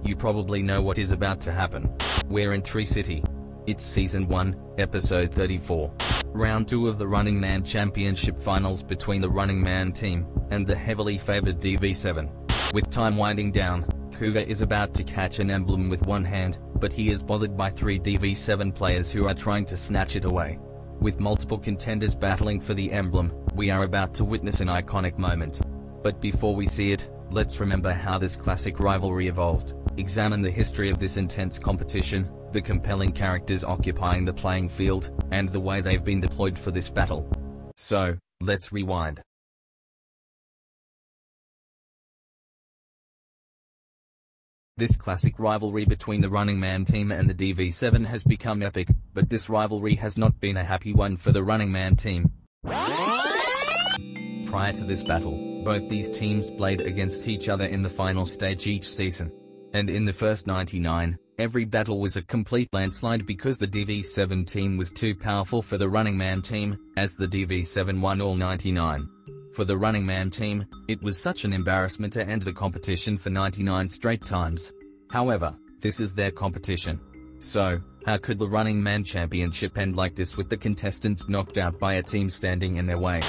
You probably know what is about to happen. We're in Tree City. It's Season 1, Episode 34. Round 2 of the Running Man Championship Finals between the Running Man team and the heavily favored DV7. With time winding down, Cougar is about to catch an emblem with one hand, but he is bothered by 3 DV7 players who are trying to snatch it away. With multiple contenders battling for the emblem, we are about to witness an iconic moment. But before we see it, let's remember how this classic rivalry evolved, examine the history of this intense competition, the compelling characters occupying the playing field, and the way they've been deployed for this battle. So, let's rewind. This classic rivalry between the Running Man team and the DV7 has become epic, but this rivalry has not been a happy one for the Running Man team. Prior to this battle, both these teams played against each other in the final stage each season. And in the first 99, every battle was a complete landslide because the DV7 team was too powerful for the Running Man team, as the DV7 won all 99. For the Running Man team, it was such an embarrassment to end the competition for 99 straight times. However, this is their competition. So, how could the Running Man Championship end like this with the contestants knocked out by a team standing in their way?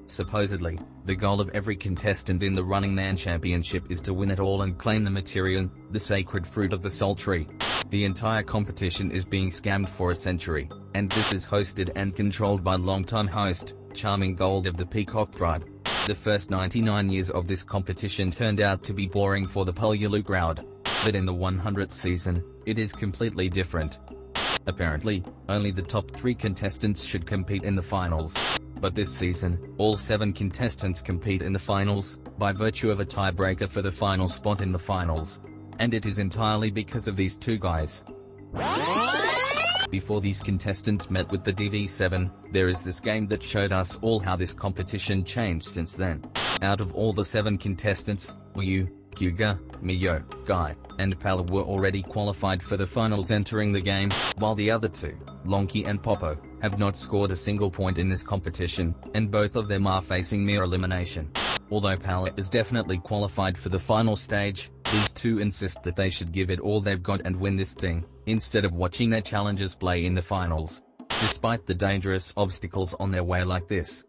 Supposedly, the goal of every contestant in the Running Man Championship is to win it all and claim the material, the sacred fruit of the soul tree. The entire competition is being scammed for a century, and this is hosted and controlled by longtime host, Charming Gold of the Peacock Tribe. The first 99 years of this competition turned out to be boring for the Pulyalu crowd. But in the 100th season, it is completely different. Apparently, only the top 3 contestants should compete in the finals. But this season, all 7 contestants compete in the finals, by virtue of a tiebreaker for the final spot in the finals. And it is entirely because of these 2 guys. Before these contestants met with the DV7, there is this game that showed us all how this competition changed since then. Out of all the 7 contestants, Liu, Cougar, Mio, Guy, and Pala were already qualified for the finals entering the game, while the other 2, Lonky and Popo, have not scored a single point in this competition, and both of them are facing near elimination. Although Pala is definitely qualified for the final stage, these 2 insist that they should give it all they've got and win this thing, instead of watching their challengers play in the finals. Despite the dangerous obstacles on their way like this.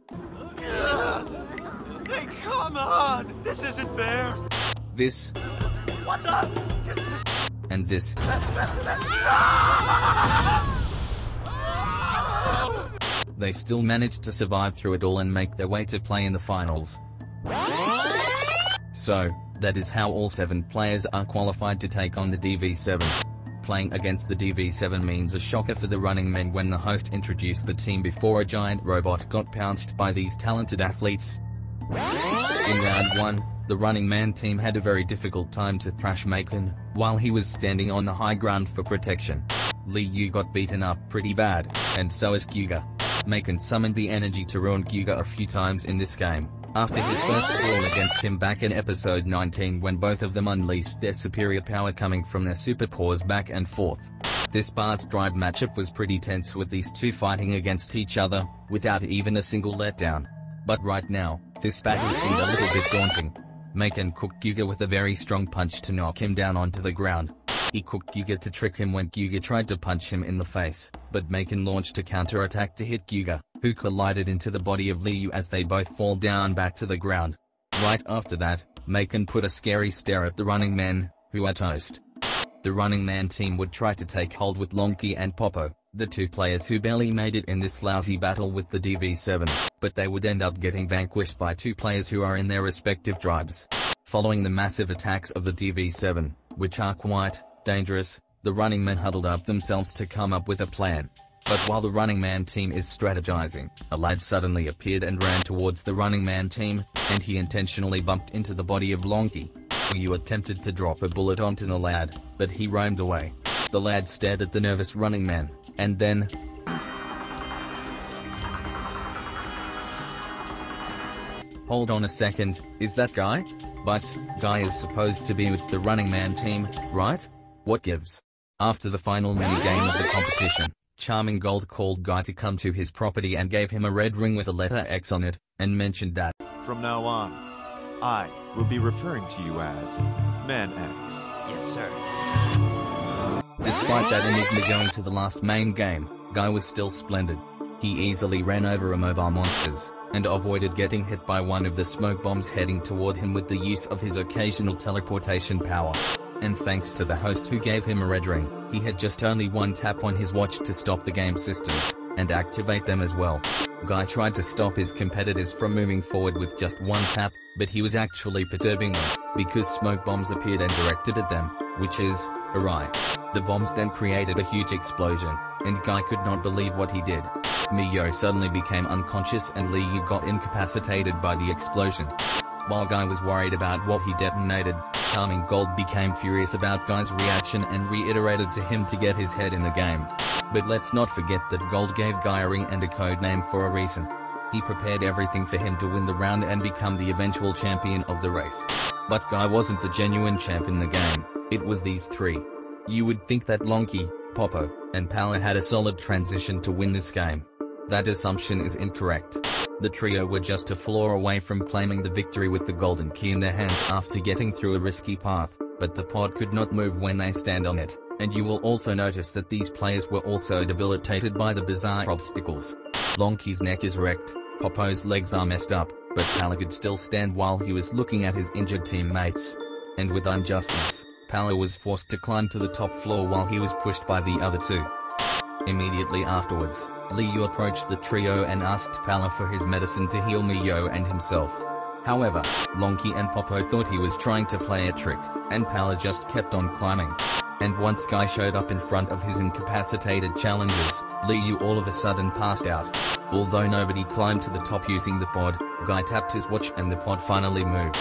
Hey, come on! This isn't fair! This. What the? And this. They still managed to survive through it all and make their way to play in the finals. So, that is how all 7 players are qualified to take on the DV7. Playing against the DV7 means a shocker for the Running Men when the host introduced the team before a giant robot got pounced by these talented athletes. In round 1, the Running Man team had a very difficult time to thrash Macon, while he was standing on the high ground for protection. Liu got beaten up pretty bad, and so is Cougar. Macon summoned the energy to ruin Cougar a few times in this game, after his first brawl against him back in episode 19 when both of them unleashed their superior power coming from their super paws back and forth. This bar-stride matchup was pretty tense with these 2 fighting against each other, without even a single letdown. But right now, this battle seemed a little bit daunting. Macon cooked Cougar with a very strong punch to knock him down onto the ground. He cooked Cougar to trick him when Cougar tried to punch him in the face, but Macon launched a counter-attack to hit Cougar, who collided into the body of Liu as they both fall down back to the ground. Right after that, Macon put a scary stare at the Running Men, who are toast. The Running Man team would try to take hold with Lonky and Popo, the 2 players who barely made it in this lousy battle with the DV7, but they would end up getting vanquished by 2 players who are in their respective tribes. Following the massive attacks of the DV7, which are quite dangerous, the Running Men huddled up themselves to come up with a plan. But while the Running Man team is strategizing, a lad suddenly appeared and ran towards the Running Man team, and he intentionally bumped into the body of Lonky. Liu attempted to drop a bullet onto the lad, but he roamed away. The lad stared at the nervous Running Man, and then... Hold on a second, is that Guy? But, Guy is supposed to be with the Running Man team, right? What gives? After the final mini-game of the competition, Charming Gold called Guy to come to his property and gave him a red ring with a letter X on it, and mentioned that, from now on, I will be referring to you as Man X. Yes, sir. Despite that enigma going to the last main game, Guy was still splendid. He easily ran over immobile monsters, and avoided getting hit by one of the smoke bombs heading toward him with the use of his occasional teleportation power. And thanks to the host who gave him a red ring, he had just only one tap on his watch to stop the game systems, and activate them as well. Guy tried to stop his competitors from moving forward with just one tap, but he was actually perturbing them, because smoke bombs appeared and directed at them, which is awry. The bombs then created a huge explosion, and Guy could not believe what he did. Miyo suddenly became unconscious and Liu got incapacitated by the explosion. While Guy was worried about what he detonated, Charming Gold became furious about Guy's reaction and reiterated to him to get his head in the game. But let's not forget that Gold gave Guy a ring and a code name for a reason. He prepared everything for him to win the round and become the eventual champion of the race. But Guy wasn't the genuine champ in the game, it was these three. You would think that Lonky, Popo, and Pala had a solid transition to win this game. That assumption is incorrect. The trio were just a floor away from claiming the victory with the golden key in their hands after getting through a risky path, but the pod could not move when they stand on it, and you will also notice that these players were also debilitated by the bizarre obstacles. Lonky's neck is wrecked, Popo's legs are messed up, but Pala could still stand while he was looking at his injured teammates. And with injustice, Pala was forced to climb to the top floor while he was pushed by the other two. Immediately afterwards, Liu approached the trio and asked Pala for his medicine to heal Miyo and himself. However, Lonky and Popo thought he was trying to play a trick, and Pala just kept on climbing. And once Guy showed up in front of his incapacitated challengers, Liu all of a sudden passed out. Although nobody climbed to the top using the pod, Guy tapped his watch and the pod finally moved.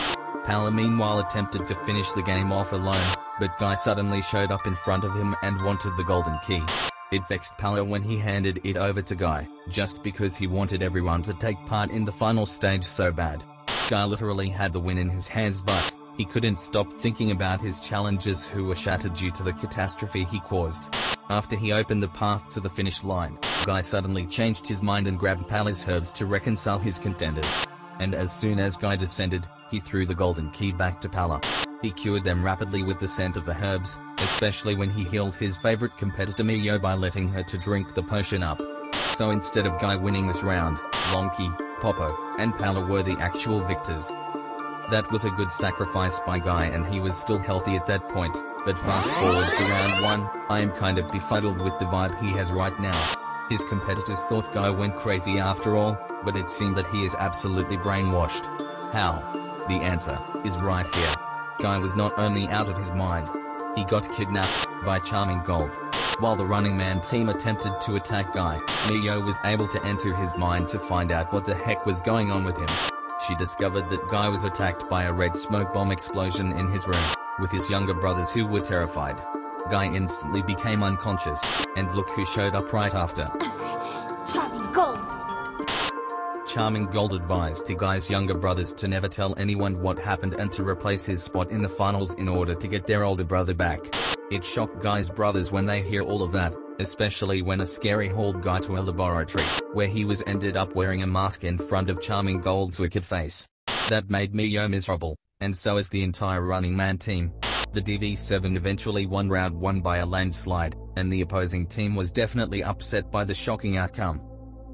Pala meanwhile attempted to finish the game off alone, but Guy suddenly showed up in front of him and wanted the golden key. It vexed Pala when he handed it over to Guy, just because he wanted everyone to take part in the final stage so bad. Guy literally had the win in his hands, but he couldn't stop thinking about his challengers who were shattered due to the catastrophe he caused. After he opened the path to the finish line, Guy suddenly changed his mind and grabbed Pala's herbs to reconcile his contenders. And as soon as Guy descended, he threw the golden key back to Pala. He cured them rapidly with the scent of the herbs, especially when he healed his favorite competitor Miyo by letting her to drink the potion up. So instead of Guy winning this round, Lonky, Popo, and Pala were the actual victors. That was a good sacrifice by Guy and he was still healthy at that point, but fast forward to round 1, I am kind of befuddled with the vibe he has right now. His competitors thought Guy went crazy after all, but it seemed that he is absolutely brainwashed. How? The answer is right here. Guy was not only out of his mind, he got kidnapped by Charming Gold. While the Running Man team attempted to attack Guy, Miyo was able to enter his mind to find out what the heck was going on with him. She discovered that Guy was attacked by a red smoke bomb explosion in his room, with his younger brothers who were terrified. Guy instantly became unconscious, and look who showed up right after. Charming Gold! Charming Gold advised to Guy's younger brothers to never tell anyone what happened and to replace his spot in the finals in order to get their older brother back. It shocked Guy's brothers when they hear all of that, especially when a scary hauled Guy to a laboratory, where he was ended up wearing a mask in front of Charming Gold's wicked face. That made Miyo miserable, and so is the entire Running Man team. The DV7 eventually won round 1 by a landslide, and the opposing team was definitely upset by the shocking outcome.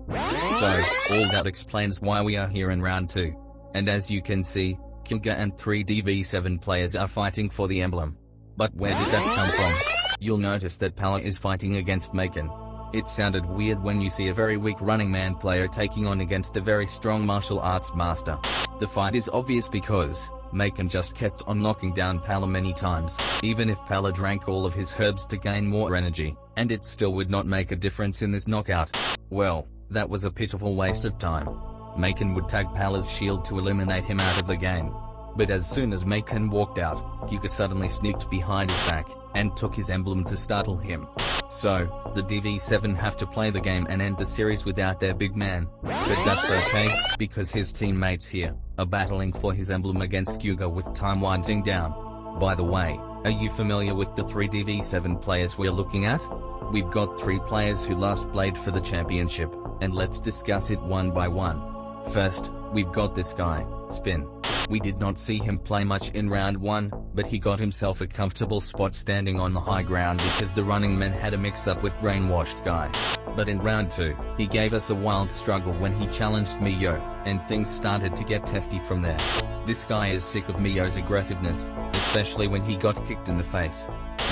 So, all that explains why we are here in round 2. And as you can see, Kyuga and 3 DV7 players are fighting for the emblem. But where did that come from? You'll notice that Pala is fighting against Macon. It sounded weird when you see a very weak Running Man player taking on against a very strong martial arts master. The fight is obvious because Macon just kept on knocking down Pala many times, even if Pala drank all of his herbs to gain more energy, and it still would not make a difference in this knockout. Well, that was a pitiful waste of time. Macon would tag Pala's shield to eliminate him out of the game. But as soon as Macon walked out, Kyuga suddenly sneaked behind his back, and took his emblem to startle him. So, the DV7 have to play the game and end the series without their big man. But that's okay, because his teammates here are battling for his emblem against Kyuga with time winding down. By the way, are you familiar with the 3 DV7 players we're looking at? We've got 3 players who last played for the championship, and let's discuss it one by one. First, we've got this guy, Spin. We did not see him play much in round 1, but he got himself a comfortable spot standing on the high ground because the running man had a mix-up with brainwashed guy. But in round 2, he gave us a wild struggle when he challenged Mio, and things started to get testy from there. This guy is sick of Mio's aggressiveness, especially when he got kicked in the face.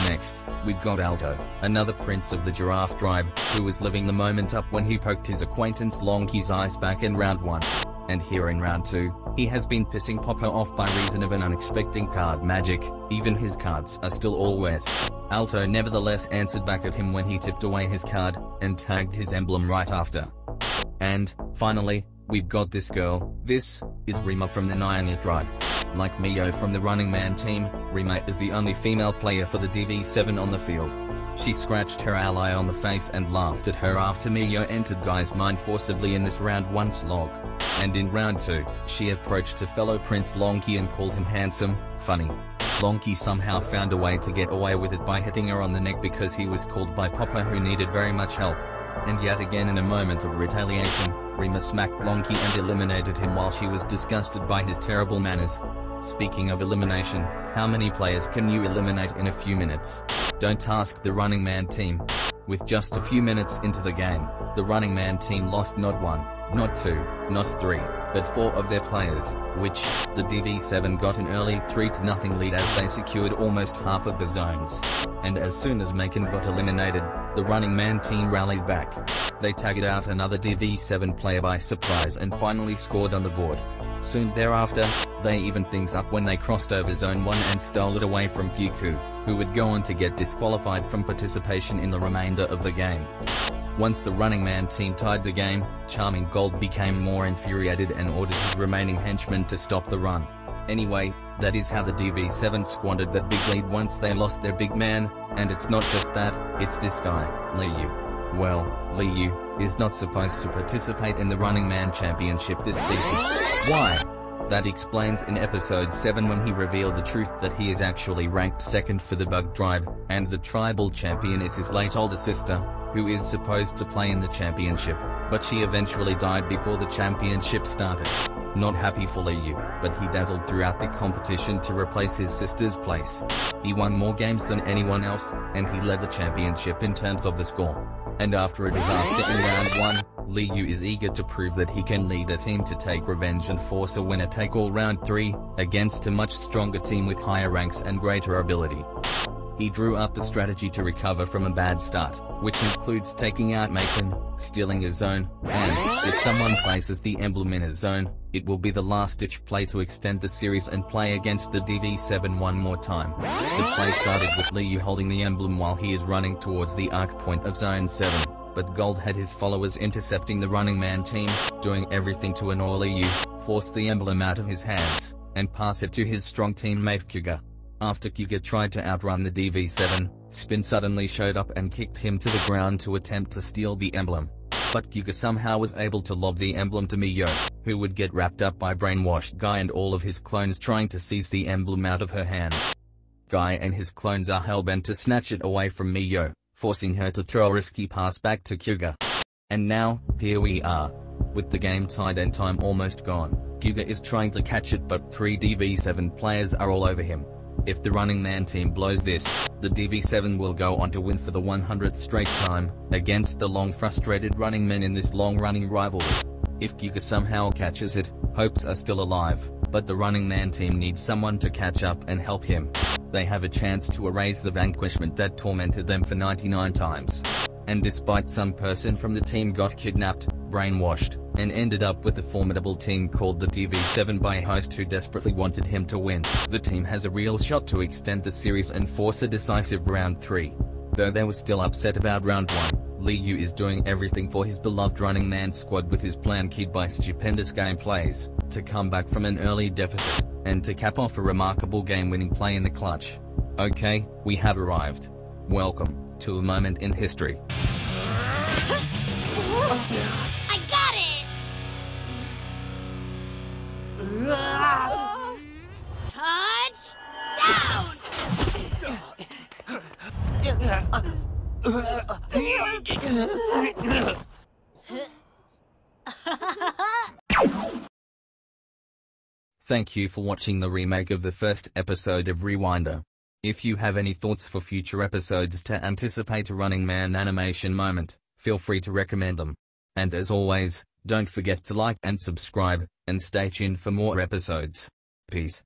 Next, we've got Alto, another prince of the giraffe tribe, who was living the moment up when he poked his acquaintance Lonky's eyes back in round 1. And here in round 2, he has been pissing Popo off by reason of an unexpected card magic. Even his cards are still all wet. Alto nevertheless answered back at him when he tipped away his card, and tagged his emblem right after. And, finally, we've got this girl. This is Rima from the Nyanya tribe. Like Mio from the Running Man team, Rima is the only female player for the DV7 on the field. She scratched her ally on the face and laughed at her after Mio entered Guy's mind forcibly in this round 1 slog. And in round 2, she approached her fellow Prince Lonky and called him handsome, funny. Lonky somehow found a way to get away with it by hitting her on the neck because he was called by Popo who needed very much help. And yet again in a moment of retaliation, Rima smacked Lonky and eliminated him while she was disgusted by his terrible manners. Speaking of elimination, how many players can you eliminate in a few minutes? Don't ask the Running Man team. With just a few minutes into the game, the Running Man team lost not 1, not 2, not 3, but 4 of their players, which, the DV7 got an early 3-0 lead as they secured almost half of the zones. And as soon as Macon got eliminated, the Running Man team rallied back. They tagged out another DV7 player by surprise and finally scored on the board. Soon thereafter, they evened things up when they crossed over Zone 1 and stole it away from Kyuku, who would go on to get disqualified from participation in the remainder of the game. Once the Running Man team tied the game, Charming Gold became more infuriated and ordered his remaining henchmen to stop the run. Anyway, that is how the DV7 squandered that big lead once they lost their big man, and it's not just that, it's this guy, Liu. Well, Liu is not supposed to participate in the Running Man Championship this season. Why? That explains in episode 7 when he revealed the truth that he is actually ranked 2nd for the Bug tribe, and the tribal champion is his late older sister, who is supposed to play in the championship, but she eventually died before the championship started. Not happy for Liu, but he dazzled throughout the competition to replace his sister's place. He won more games than anyone else, and he led the championship in terms of the score. And after a disaster in round 1, Liu is eager to prove that he can lead a team to take revenge and force a winner-take-all round 3, against a much stronger team with higher ranks and greater ability. He drew up the strategy to recover from a bad start, which includes taking out Macon, stealing a zone, and, if someone places the emblem in a zone, it will be the last-ditch play to extend the series and play against the DV7 one more time. The play started with Liu holding the emblem while he is running towards the arc point of Zone 7, but Gold had his followers intercepting the Running Man team, doing everything to annoy Liu, force the emblem out of his hands, and pass it to his strong teammate Kyuga. After Kyuga tried to outrun the DV7, Spin suddenly showed up and kicked him to the ground to attempt to steal the emblem. But Kyuga somehow was able to lob the emblem to Mio, who would get wrapped up by brainwashed Guy and all of his clones trying to seize the emblem out of her hand. Guy and his clones are hellbent to snatch it away from Mio, forcing her to throw a risky pass back to Kyuga. And now, here we are. With the game tied and time almost gone, Kyuga is trying to catch it but 3 DV7 players are all over him. If the Running Man team blows this, the DV7 will go on to win for the 100th straight time, against the long frustrated Running Men in this long-running rivalry. If Kyuga somehow catches it, hopes are still alive, but the Running Man team needs someone to catch up and help him. They have a chance to erase the vanquishment that tormented them for 99 times. And despite some person from the team got kidnapped, brainwashed, and ended up with a formidable team called the DV7 by a host who desperately wanted him to win, the team has a real shot to extend the series and force a decisive round 3. Though they were still upset about round 1, Liu is doing everything for his beloved Running Man squad with his plan keyed by stupendous gameplays, to come back from an early deficit, and to cap off a remarkable game-winning play in the clutch. Okay, we have arrived. Welcome to a moment in history. I got it! Thank you for watching the remake of the first episode of Rewinder. If you have any thoughts for future episodes to anticipate a Running Man animation moment, feel free to recommend them. And as always, don't forget to like and subscribe, and stay tuned for more episodes. Peace.